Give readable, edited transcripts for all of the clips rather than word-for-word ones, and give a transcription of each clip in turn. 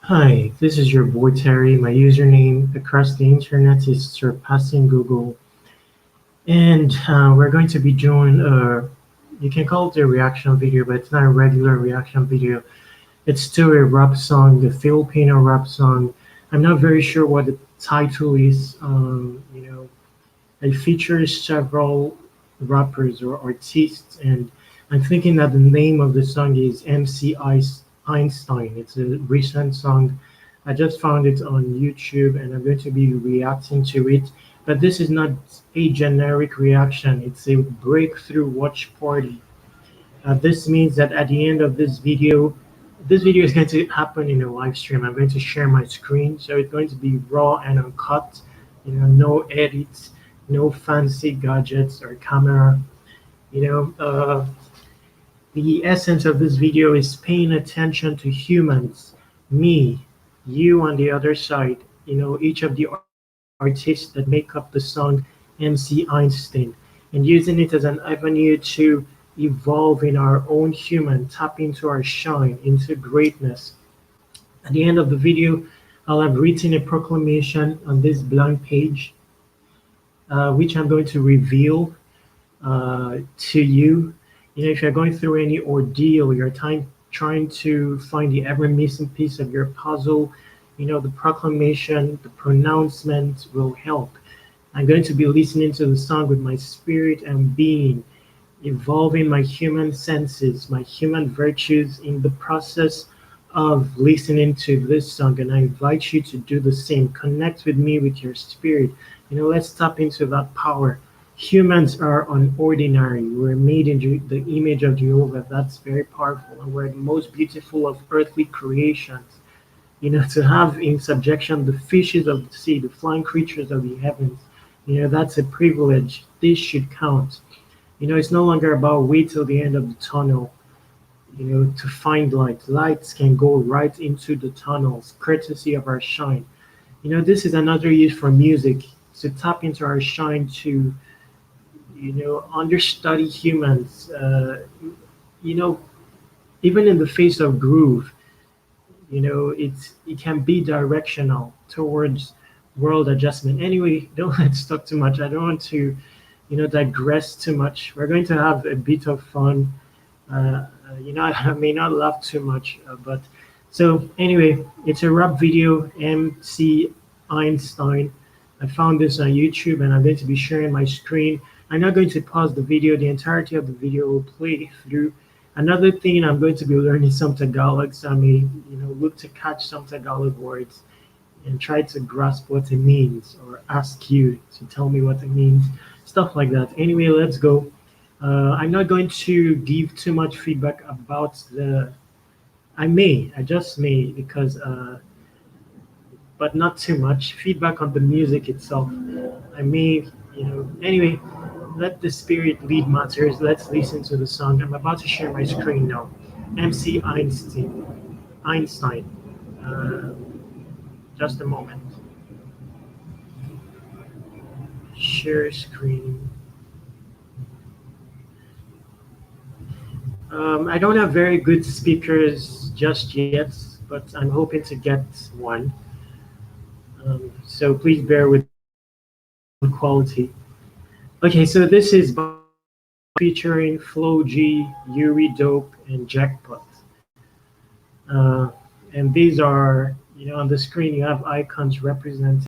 Hi, this is your boy Terry. My username across the internet is surpassing Google, and we're going to be doing you can call it a reaction video, but it's not a regular reaction video. It's to a rap song, the Filipino rap song. I'm not very sure what the title is. It features several rappers or artists, and I'm thinking that the name of the song is MC Einstein. It's a recent song. I just found it on YouTube, and I'm going to be reacting to it. But this is not a generic reaction, it's a breakthrough watch party. This means that at the end of this video is going to happen in a live stream. I'm going to share my screen, so it's going to be raw and uncut. No edits, no fancy gadgets or camera. You know, uh, the essence of this video is paying attention to humans, me, you on the other side. Each of the artists that make up the song MC Einstein, and using it as an avenue to evolve in our own human, tap into our shine, into greatness. At the end of the video, I'll have written a proclamation on this blank page, which I'm going to reveal to you. If you're going through any ordeal, you're trying to find the ever missing piece of your puzzle, the proclamation, the pronouncement will help. I'm going to be listening to the song with my spirit and being, evolving my human senses, my human virtues in the process of listening to this song. And I invite you to do the same. Connect with me with your spirit. Let's tap into that power. Humans are unordinary. We're made in the image of Jehovah. That's very powerful. And we're the most beautiful of earthly creations. To have in subjection the fishes of the sea, the flying creatures of the heavens, that's a privilege. This should count. It's no longer about wait till the end of the tunnel, to find light. Lights can go right into the tunnels, courtesy of our shine. This is another use for music, to tap into our shine, to, understudy humans, you know, even in the face of groove. It can be directional towards world adjustment. Anyway, don't let's talk too much. I don't want to, digress too much. We're going to have a bit of fun. I may not laugh too much, but so anyway, it's a rap video. MC Einstein. I found this on YouTube, and I'm going to be sharing my screen. I'm not going to pause the video. The entirety of the video will play through. Another thing, I'm going to be learning some Tagalog, so I may, look to catch some Tagalog words and try to grasp what it means, or ask you to tell me what it means, stuff like that. Anyway, let's go. I'm not going to give too much feedback about the. I just may, because, but not too much feedback on the music itself. I may, anyway, let the spirit lead matters. Let's listen to the song. I'm about to share my screen now. MC Einstein. Uh, just a moment. Share screen. I don't have very good speakers just yet, but I'm hoping to get one. So please bear with the quality. Okay, so this is featuring Flo G, Yuri Dope, and Jekkpot. Uh, and these are, on the screen you have icons representing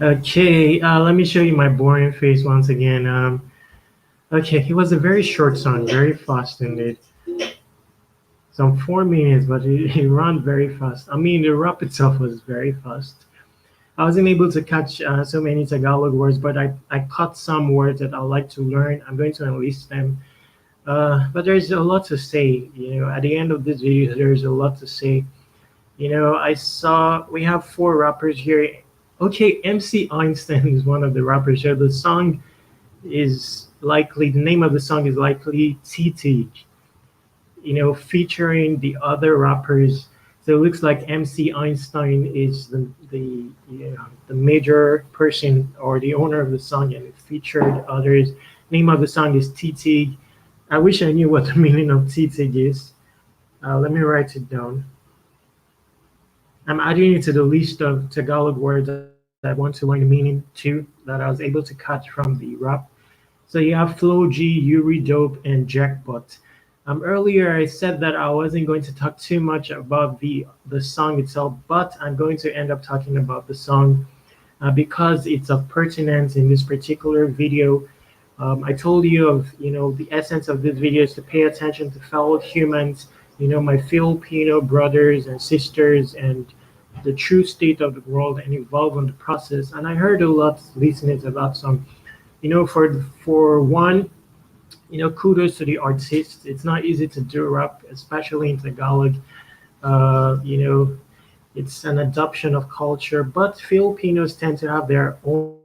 Okay, let me show you my boring face once again. Okay, it was a very short song, very fast indeed. Some 4 minutes, but it ran very fast. I mean, the rap itself was very fast. I wasn't able to catch so many Tagalog words, but I caught some words that I'd like to learn. I'm going to enlist them. But there's a lot to say. At the end of this video, there's a lot to say. I saw we have four rappers here. Okay, MC Einstein is one of the rappers here. The name of the song is likely Titig, featuring the other rappers. So it looks like MC Einstein is the major person or the owner of the song, and it featured others. Name of the song is Titig. I wish I knew what the meaning of Titig is. Let me write it down. I'm adding it to the list of Tagalog words that I want to learn the meaning to that I was able to catch from the rap. So you have Flo G, Yuri Dope, and Jekkpot. Earlier I said that I wasn't going to talk too much about the song itself, but I'm going to end up talking about the song because it's of pertinence in this particular video. I told you the essence of this video is to pay attention to fellow humans, my Filipino brothers and sisters, and the true state of the world, and evolve on the process. And I heard a lot listening to that song. For one, kudos to the artist. It's not easy to do rap, especially in Tagalog. It's an adoption of culture, but Filipinos tend to have their own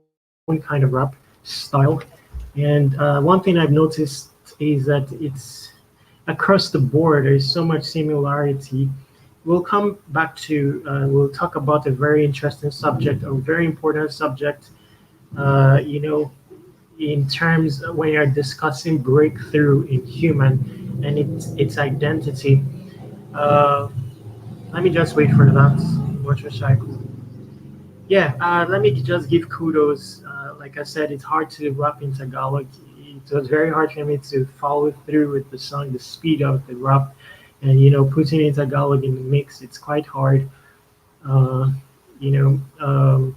kind of rap style. And one thing I've noticed is that it's across the board. There's so much similarity. We'll come back to, we'll talk about a very interesting subject, a very important subject, in terms when you're discussing breakthrough in human and its identity. Uh, Let me just wait for that motorcycle. Yeah, let me just give kudos. Like I said, it's hard to rap in Tagalog. It was very hard for me to follow through with the song, the speed of the rap, and putting in Tagalog in the mix. It's quite hard. Uh, you know, um,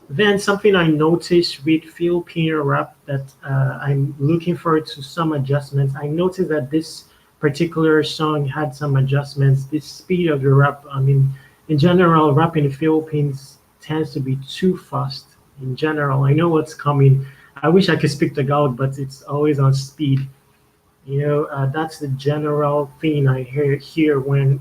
then something I noticed with Filipino rap that I'm looking forward to some adjustments. I noticed that this particular song had some adjustments. This speed of the rap, I mean, in general, rap in the Philippines tends to be too fast. In general, I know what's coming. I wish I could speak Tagalog, but it's always on speed. That's the general thing I hear when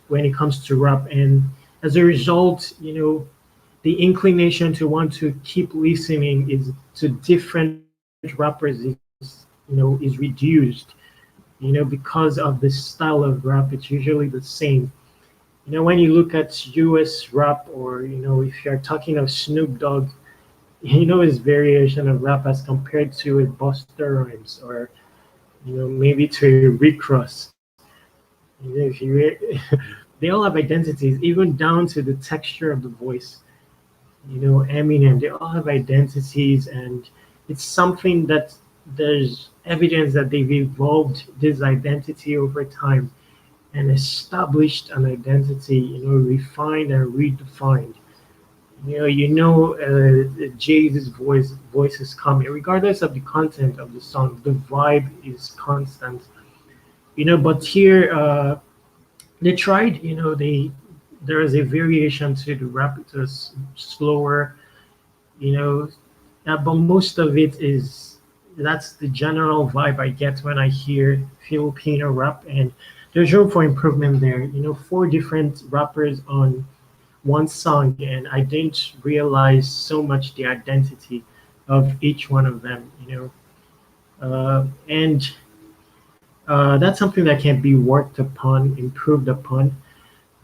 when it comes to rap, and as a result, the inclination to want to keep listening is to different rappers is reduced. Because of the style of rap, it's usually the same. When you look at U.S. rap, or if you're talking of Snoop Dogg, his variation of rap as compared to a Buster Rhymes, or maybe to a Rick Ross. If they all have identities, even down to the texture of the voice. Eminem, they all have identities, and it's something that there's evidence that they've evolved this identity over time and established an identity, refined and redefined. Jay's voice is coming, regardless of the content of the song. The vibe is constant. But here they tried. There is a variation to the rap. It was slower. You know, but most of it is that's the general vibe I get when I hear Filipino rap, and there's room for improvement there. Four different rappers on one song, and I didn't realize so much the identity of each one of them. And that's something that can be worked upon, improved upon.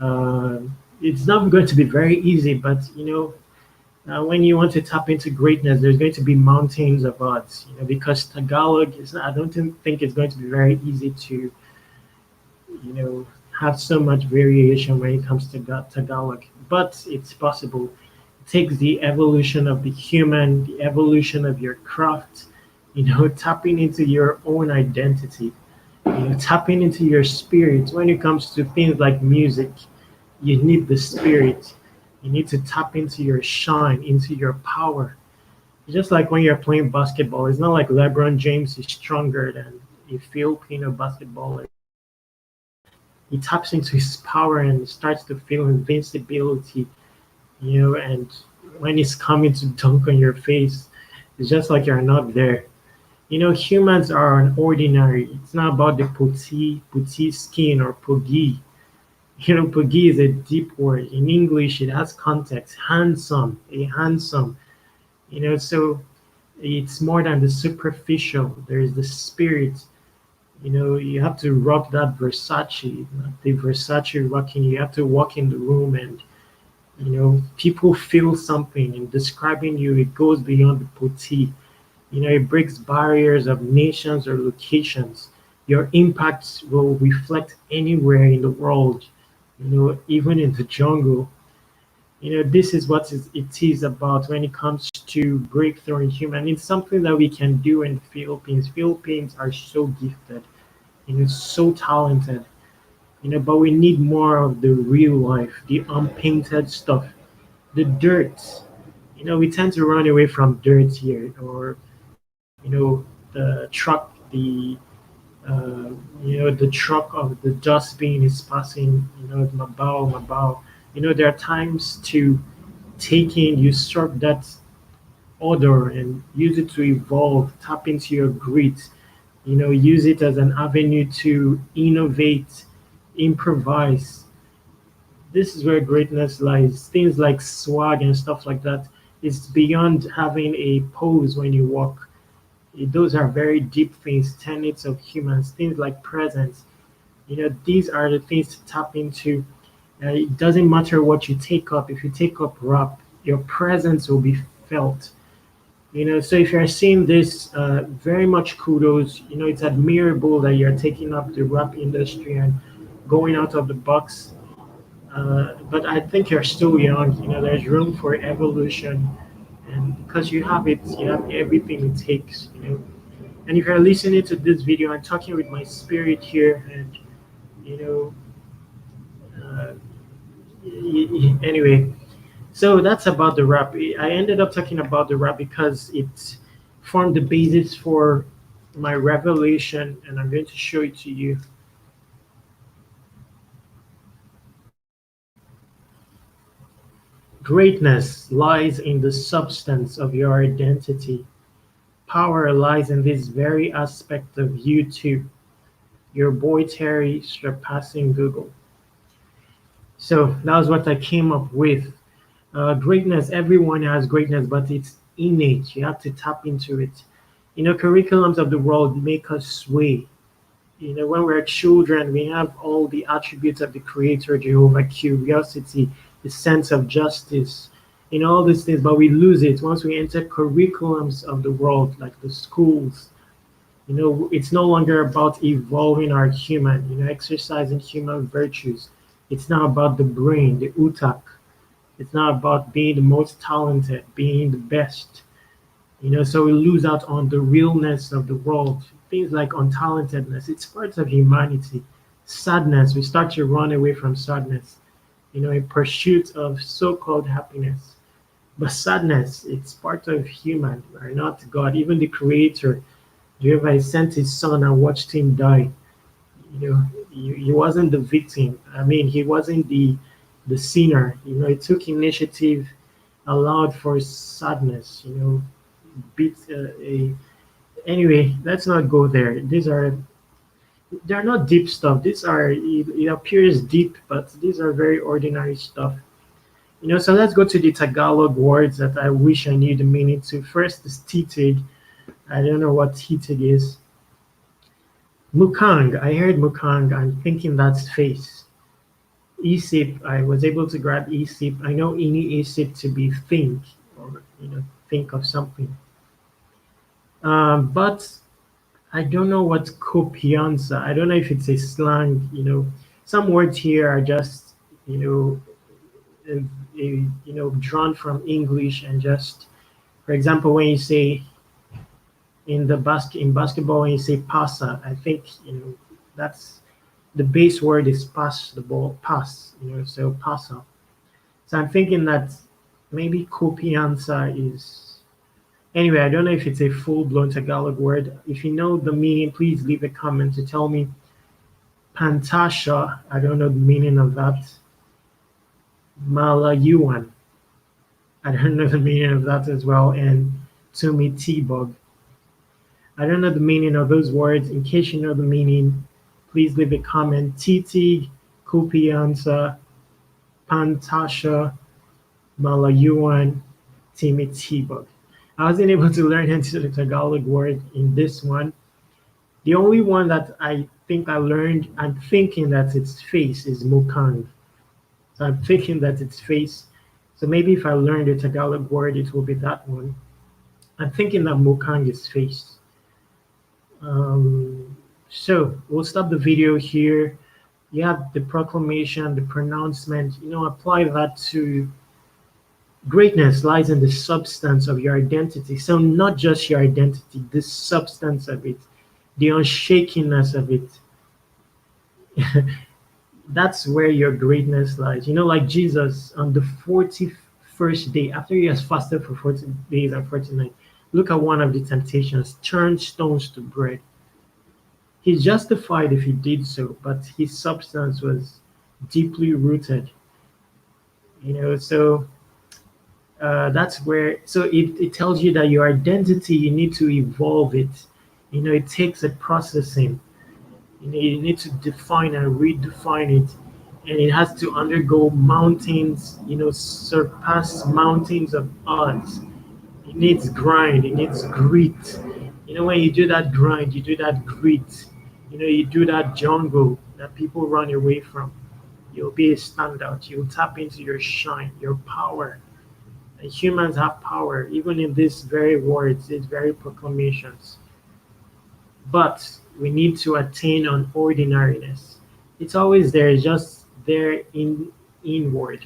Uh, it's not going to be very easy, but when you want to tap into greatness, there's going to be mountains of odds. Because Tagalog is, I don't think it's going to be very easy to, have so much variation when it comes to Tagalog, but it's possible. It takes the evolution of the human, the evolution of your craft, tapping into your own identity, tapping into your spirit. When it comes to things like music, you need the spirit. You need to tap into your shine, into your power. Just like when you're playing basketball, it's not like LeBron James is stronger than a Filipino basketballer. He taps into his power and starts to feel invincibility, and when he's coming to dunk on your face, it's just like you're not there. Humans are an ordinary. It's not about the putty skin or pogi. Pogi is a deep word. In English, it has context. Handsome, a handsome. So it's more than the superficial. There is the spirit. You have to rock that Versace, the Versace rocking. You have to walk in the room and people feel something in describing you. It goes beyond the putty. It breaks barriers of nations or locations. Your impact will reflect anywhere in the world, even in the jungle. This is what it is about when it comes to breakthrough in human. It's something that we can do in the Philippines. Philippines are so gifted, so talented, but we need more of the real life, the unpainted stuff, the dirt. We tend to run away from dirt here, or the truck, uh, the truck of the dustbin is passing, mabao, mabao. There are times to take in, usurp that order and use it to evolve, tap into your grit, use it as an avenue to innovate, improvise. This is where greatness lies. Things like swag and stuff like that is beyond having a pose when you walk. Those are very deep things, tenets of humans, things like presence. These are the things to tap into. It doesn't matter what you take up. If you take up rap, your presence will be felt. So if you're seeing this, very much kudos. It's admirable that you're taking up the rap industry and going out of the box. But I think you're still young. There's room for evolution, and because you have it, you have everything it takes. And if you're listening to this video, I'm talking with my spirit here, and you know, uh, anyway. So that's about the rap. I ended up talking about the rap because it formed the basis for my revelation, and I'm going to show it to you. Greatness lies in the substance of your identity. Power lies in this very aspect of you too. Your boy Terry surpassing Google. So that was what I came up with. Greatness, everyone has greatness, but it's innate. You have to tap into it. Curriculums of the world make us sway. When we're children, we have all the attributes of the Creator, Jehovah, curiosity, the sense of justice, all these things, but we lose it once we enter curriculums of the world, like the schools. It's no longer about evolving our human, exercising human virtues. It's not about the brain, the utak. It's not about being the most talented, being the best. So we lose out on the realness of the world. Things like untalentedness, it's part of humanity. Sadness, we start to run away from sadness, in pursuit of so-called happiness. But sadness, it's part of human. We're not God. Even the Creator, Jehovah, sent His Son and watched Him die. He wasn't the victim. I mean, He wasn't the sinner. He took initiative, allowed for sadness. Beat a Anyway, let's not go there. They're not deep stuff. It appears deep, but these are very ordinary stuff. So let's go to the Tagalog words that I wish I knew the meaning to. First is titig. I don't know what titig is. Mukang. I heard mukang. I'm thinking that's face. Isip. I was able to grab isip. I know ini isip to be think, or think of something. But I don't know what copianza. I don't know if it's a slang. Some words here are just drawn from English and just, for example, when you say in basketball, when you say pasa, I think that's the base word is pass the ball, pass. So pasa. So I'm thinking that maybe Kopiansa is. Anyway, I don't know if it's a full-blown Tagalog word. If you know the meaning, please leave a comment to tell me. Pantasha, I don't know the meaning of that. Malayuan, I don't know the meaning of that as well. And Tumitibog, I don't know the meaning of those words. In case you know the meaning, please leave a comment. Titig, Kupiansa, Pantasha, Malayuan, Timitibog. I wasn't able to learn into the Tagalog word in this one. The only one that I think I learned, I'm thinking that its face is Mukang. So I'm thinking that its face. So maybe if I learn the Tagalog word, it will be that one. I'm thinking that Mukang is face. So we'll stop the video here. You have the proclamation, the pronouncement, apply that to greatness lies in the substance of your identity. So not just your identity, the substance of it, the unshakiness of it. That's where your greatness lies. Like Jesus on the 41st day, after he has fasted for 40 days and 40 nights, look at one of the temptations, turn stones to bread. He's justified if he did so, but his substance was deeply rooted. So that's where, so it tells you that your identity, you need to evolve it. It takes a processing. You need to define and redefine it. And it has to undergo mountains, surpass mountains of odds. It needs grind, it needs grit. When you do that grind, you do that grit, you do that jungle that people run away from, you'll be a standout. You'll tap into your shine, your power. And humans have power, even in these very words, these very proclamations. But we need to attain unordinariness. It's always there, it's just there inward.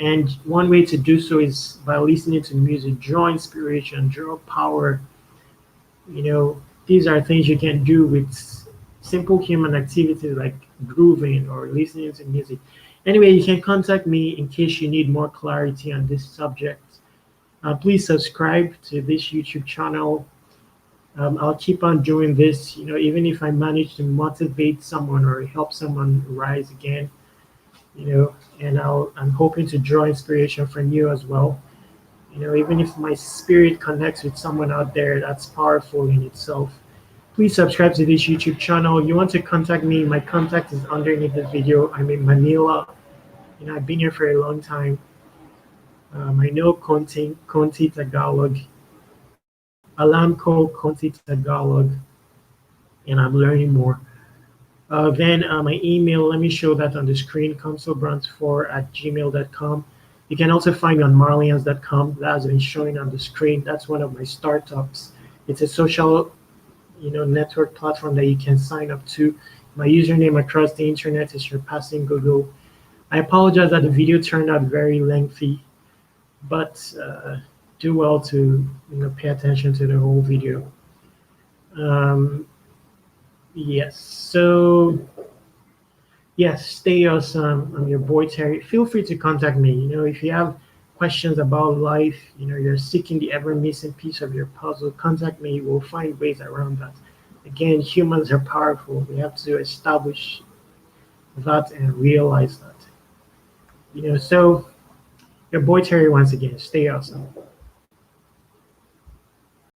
And one way to do so is by listening to music, draw inspiration, draw power. These are things you can do with simple human activities like grooving or listening to music. Anyway, you can contact me in case you need more clarity on this subject. Please subscribe to this YouTube channel. I'll keep on doing this, even if I manage to motivate someone or help someone rise again, and I'm hoping to draw inspiration from you as well. Even if my spirit connects with someone out there, that's powerful in itself. Please subscribe to this YouTube channel. You want to contact me, my contact is underneath this video. I'm in Manila. I've been here for a long time. I know Conti Tagalog, Alamco Conti Tagalog, and I'm learning more. Then my email, let me show that on the screen, consulbrands4@gmail.com. You can also find me on marlians.com. That has been showing on the screen. That's one of my startups. It's a social network platform that you can sign up to. My username across the internet is surpassing Google. I apologize that the video turned out very lengthy, but do well to pay attention to the whole video. Yes, so yes, stay awesome. I'm your boy Terry. Feel free to contact me. If you have questions about life, you're seeking the ever missing piece of your puzzle, contact me. We'll find ways around that. Again, humans are powerful. We have to establish that and realize that. So your boy Terry once again, stay awesome.